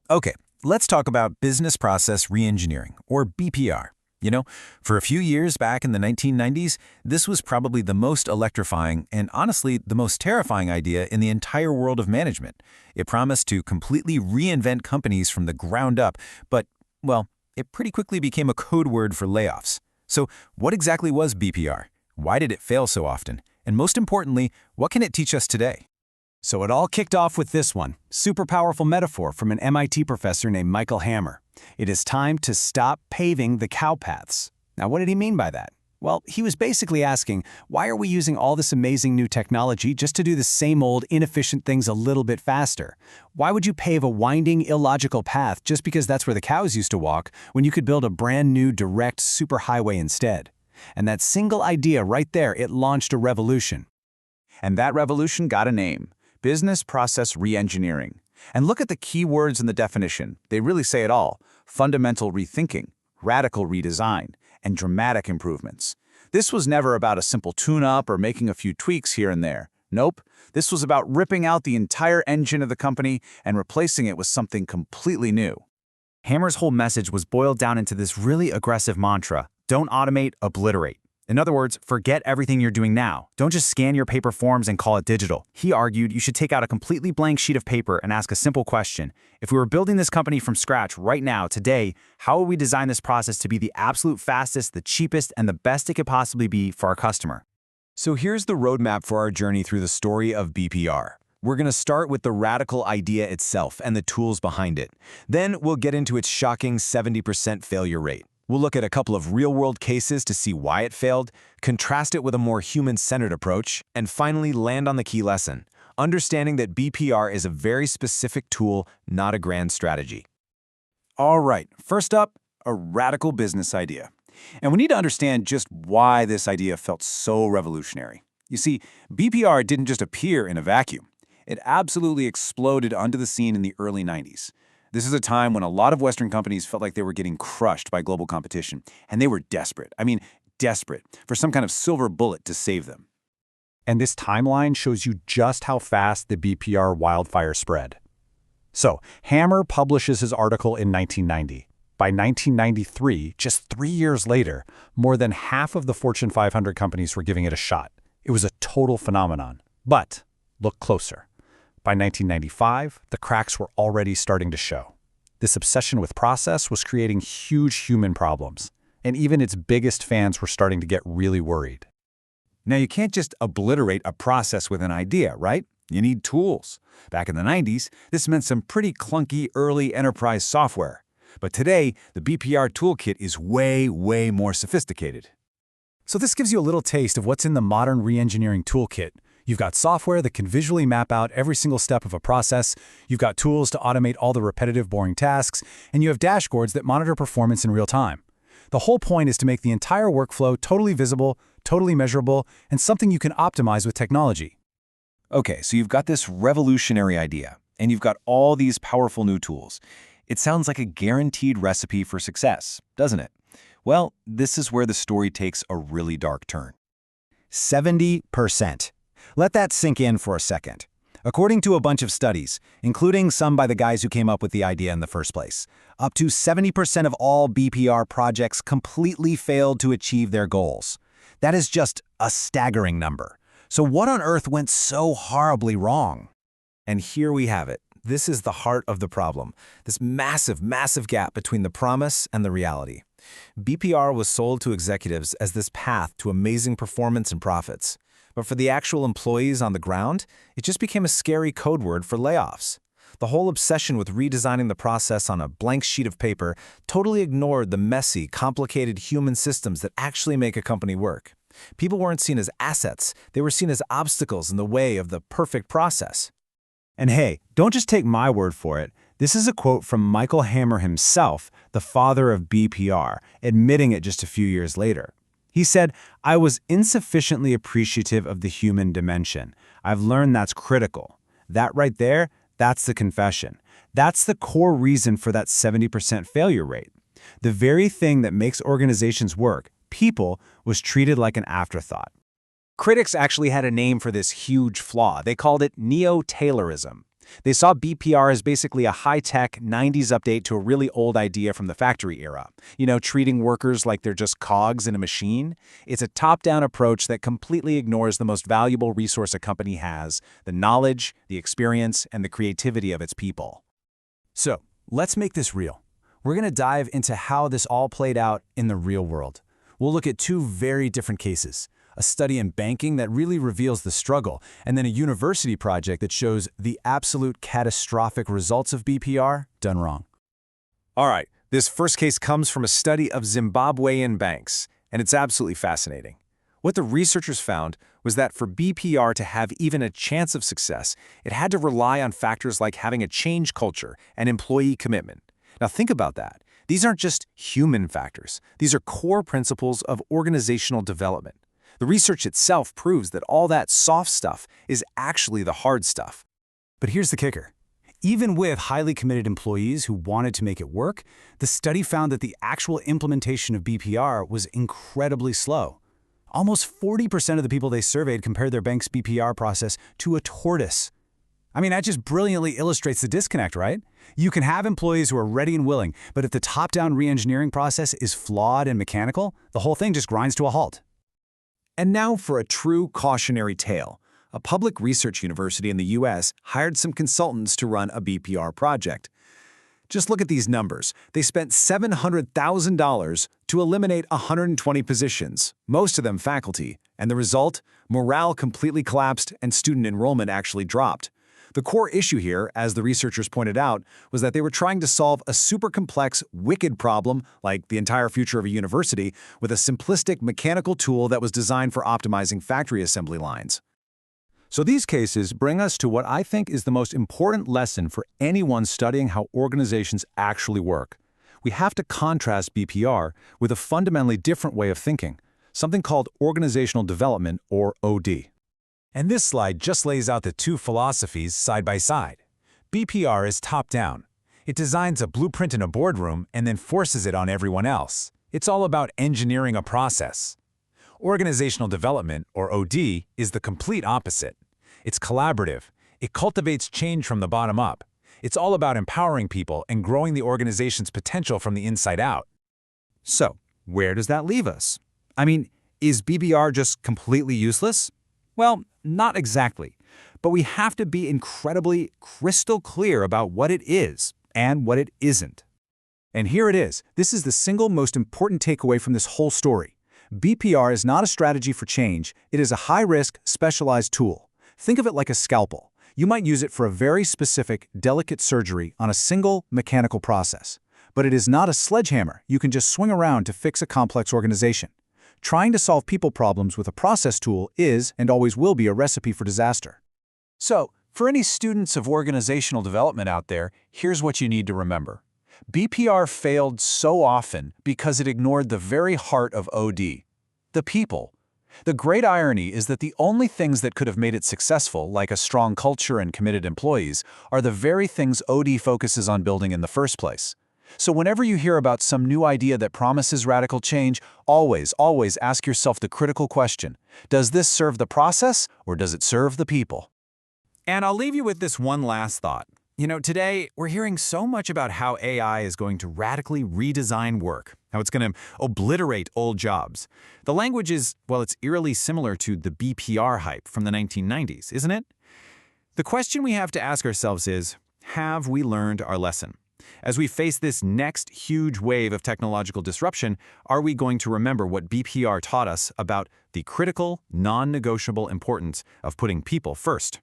Okay, let's talk about business process reengineering, or BPR. For a few years back in the 1990s, this was probably the most electrifying and honestly the most terrifying idea in the entire world of management. It promised to completely reinvent companies from the ground up, but, well, it pretty quickly became a code word for layoffs. So, what exactly was BPR? Why did it fail so often? And most importantly, what can it teach us today? So it all kicked off with this one, super powerful metaphor from an MIT professor named Michael Hammer. It is time to stop paving the cow paths. Now, what did he mean by that? Well, he was basically asking, why are we using all this amazing new technology just to do the same old inefficient things a little bit faster? Why would you pave a winding, illogical path just because that's where the cows used to walk when you could build a brand new direct superhighway instead? And that single idea right there, it launched a revolution. And that revolution got a name: business process reengineering. And look at the key words in the definition. They really say it all: fundamental rethinking, radical redesign, and dramatic improvements. This was never about a simple tune-up or making a few tweaks here and there. Nope, this was about ripping out the entire engine of the company and replacing it with something completely new. Hammer's whole message was boiled down into this really aggressive mantra: don't automate, obliterate. In other words, forget everything you're doing now. Don't just scan your paper forms and call it digital. He argued you should take out a completely blank sheet of paper and ask a simple question. If we were building this company from scratch right now, today, how would we design this process to be the absolute fastest, the cheapest, and the best it could possibly be for our customer? So here's the roadmap for our journey through the story of BPR. We're going to start with the radical idea itself and the tools behind it. Then we'll get into its shocking 70% failure rate. We'll look at a couple of real-world cases to see why it failed, contrast it with a more human-centered approach, and finally land on the key lesson: understanding that BPR is a very specific tool, not a grand strategy. All right, first up, a radical business idea. And we need to understand just why this idea felt so revolutionary. You see, BPR didn't just appear in a vacuum. It absolutely exploded onto the scene in the early 90s. This is a time when a lot of Western companies felt like they were getting crushed by global competition, and they were desperate. I mean, desperate for some kind of silver bullet to save them. And this timeline shows you just how fast the BPR wildfire spread. So, Hammer publishes his article in 1990. By 1993, just 3 years later, more than half of the Fortune 500 companies were giving it a shot. It was a total phenomenon. But look closer. By 1995, the cracks were already starting to show. This obsession with process was creating huge human problems, and even its biggest fans were starting to get really worried. Now, you can't just obliterate a process with an idea, right? You need tools. Back in the 90s, this meant some pretty clunky early enterprise software. But today, the BPR toolkit is way, way more sophisticated. So this gives you a little taste of what's in the modern reengineering toolkit. You've got software that can visually map out every single step of a process, you've got tools to automate all the repetitive, boring tasks, and you have dashboards that monitor performance in real time. The whole point is to make the entire workflow totally visible, totally measurable, and something you can optimize with technology. Okay, so you've got this revolutionary idea, and you've got all these powerful new tools. It sounds like a guaranteed recipe for success, doesn't it? Well, this is where the story takes a really dark turn. 70%. Let that sink in for a second. According to a bunch of studies, including some by the guys who came up with the idea in the first place, up to 70% of all BPR projects completely failed to achieve their goals. That is just a staggering number. So what on earth went so horribly wrong? And here we have it. This is the heart of the problem, this massive, massive gap between the promise and the reality. BPR was sold to executives as this path to amazing performance and profits. But for the actual employees on the ground, it just became a scary code word for layoffs. The whole obsession with redesigning the process on a blank sheet of paper totally ignored the messy, complicated human systems that actually make a company work. People weren't seen as assets, they were seen as obstacles in the way of the perfect process. And hey, don't just take my word for it. This is a quote from Michael Hammer himself, the father of BPR, admitting it just a few years later. He said, "I was insufficiently appreciative of the human dimension. I've learned that's critical." That right there, that's the confession. That's the core reason for that 70% failure rate. The very thing that makes organizations work, people, was treated like an afterthought. Critics actually had a name for this huge flaw. They called it neo-Taylorism. They saw BPR as basically a high-tech 90s update to a really old idea from the factory era. Treating workers like they're just cogs in a machine. It's a top-down approach that completely ignores the most valuable resource a company has, the knowledge, the experience, and the creativity of its people. So, let's make this real. We're going to dive into how this all played out in the real world. We'll look at two very different cases. A study in banking that really reveals the struggle, and then a university project that shows the absolute catastrophic results of BPR done wrong. All right, this first case comes from a study of Zimbabwean banks, and it's absolutely fascinating. What the researchers found was that for BPR to have even a chance of success, it had to rely on factors like having a change culture and employee commitment. Now think about that. These aren't just human factors. These are core principles of organizational development. The research itself proves that all that soft stuff is actually the hard stuff. But here's the kicker. Even with highly committed employees who wanted to make it work, the study found that the actual implementation of BPR was incredibly slow. Almost 40% of the people they surveyed compared their bank's BPR process to a tortoise. I mean, that just brilliantly illustrates the disconnect, right? You can have employees who are ready and willing, but if the top-down reengineering process is flawed and mechanical, the whole thing just grinds to a halt. And now for a true cautionary tale. A public research university in the US hired some consultants to run a BPR project. Just look at these numbers. They spent $700,000 to eliminate 120 positions, most of them faculty. And the result? Morale completely collapsed and student enrollment actually dropped. The core issue here, as the researchers pointed out, was that they were trying to solve a super complex, wicked problem, like the entire future of a university, with a simplistic mechanical tool that was designed for optimizing factory assembly lines. So these cases bring us to what I think is the most important lesson for anyone studying how organizations actually work. We have to contrast BPR with a fundamentally different way of thinking, something called organizational development, or OD. And this slide just lays out the two philosophies side by side. BPR is top-down. It designs a blueprint in a boardroom and then forces it on everyone else. It's all about engineering a process. Organizational development, or OD, is the complete opposite. It's collaborative. It cultivates change from the bottom up. It's all about empowering people and growing the organization's potential from the inside out. So, where does that leave us? I mean, is BPR just completely useless? Well, not exactly. But we have to be incredibly crystal clear about what it is and what it isn't. And here it is. This is the single most important takeaway from this whole story. BPR is not a strategy for change. It is a high-risk, specialized tool. Think of it like a scalpel. You might use it for a very specific, delicate surgery on a single mechanical process. But it is not a sledgehammer you can just swing around to fix a complex organization. Trying to solve people problems with a process tool is and always will be a recipe for disaster. So, for any students of organizational development out there, here's what you need to remember. BPR failed so often because it ignored the very heart of OD, the people. The great irony is that the only things that could have made it successful, like a strong culture and committed employees, are the very things OD focuses on building in the first place. So whenever you hear about some new idea that promises radical change, always ask yourself the critical question: does this serve the process or does it serve the people? And I'll leave you with this one last thought. Today we're hearing so much about how AI is going to radically redesign work, how it's going to obliterate old jobs. The language is, well, it's eerily similar to the BPR hype from the 1990s, isn't it? The question we have to ask ourselves is, have we learned our lesson? As we face this next huge wave of technological disruption, are we going to remember what BPR taught us about the critical, non-negotiable importance of putting people first?